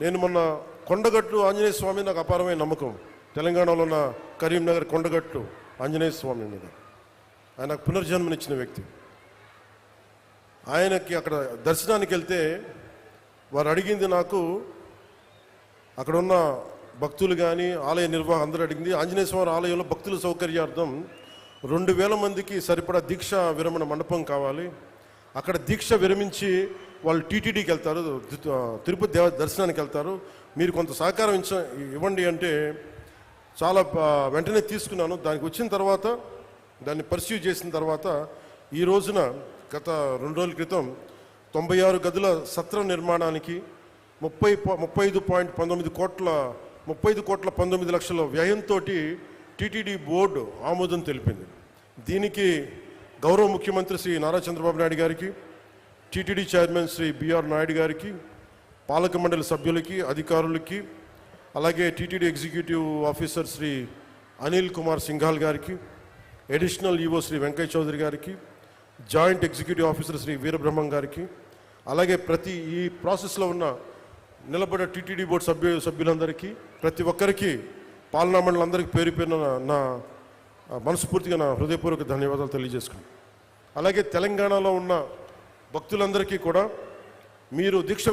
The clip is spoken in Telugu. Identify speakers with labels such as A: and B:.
A: నేను మొన్న కొండగట్టు ఆంజనేయ స్వామి నాకు అపారమైన నమ్మకం. తెలంగాణలో ఉన్న కరీంనగర్ కొండగట్టు ఆంజనేయ స్వామి మీద ఆయన పునర్జన్మనిచ్చిన వ్యక్తి. ఆయనకి అక్కడ దర్శనానికి వెళ్తే వారు అడిగింది, నాకు అక్కడ ఉన్న భక్తులు కానీ ఆలయ నిర్వాహకులు అందరూ అడిగింది, ఆంజనేయ స్వామి ఆలయంలో భక్తుల సౌకర్యార్థం 2000 మందికి సరిపడా దీక్ష విరమణ మండపం కావాలి. అక్కడ దీక్ష విరమించి వాళ్ళు టీటీడీకి వెళ్తారు, తిరుపతి దర్శనానికి వెళ్తారు, మీరు కొంత సహకారం ఇవ్వండి అంటే చాలా వెంటనే తీసుకున్నాను. దానికి వచ్చిన తర్వాత దాన్ని పర్స్యూ చేసిన తర్వాత ఈ రోజున గత 2 రోజుల క్రితం 96 గదుల సత్రం నిర్మాణానికి 35 కోట్ల 19 లక్షల వ్యయంతో టీటీడీ బోర్డు ఆమోదం తెలిపింది. దీనికి గౌరవ ముఖ్యమంత్రి శ్రీ నారా చంద్రబాబు నాయుడు గారికి, టీటీడీ చైర్మన్ శ్రీ బిఆర్ నాయుడు గారికి, పాలక మండలి సభ్యులకి, అధికారులకి, అలాగే TTD executive officer Shri Anil Kumar Singhal గారికి, అడిషనల్ ఈవో శ్రీ వెంకయ్య చౌదరి గారికి, joint executive officer Shri Veerabrahmam గారికి, అలాగే ప్రతి ఈ ప్రాసెస్లో ఉన్న నిలబడిన టీటీడీ బోర్డు సభ్యులందరికీ, ప్రతి ఒక్కరికి, పాలనా మండలందరికీ పేరు పేరున నా మనస్ఫూర్తిగా నా హృదయపూర్వక ధన్యవాదాలు తెలియజేసుకున్నాను. అలాగే తెలంగాణలో ఉన్న భక్తులందరికీ కూడా మీరు దీక్ష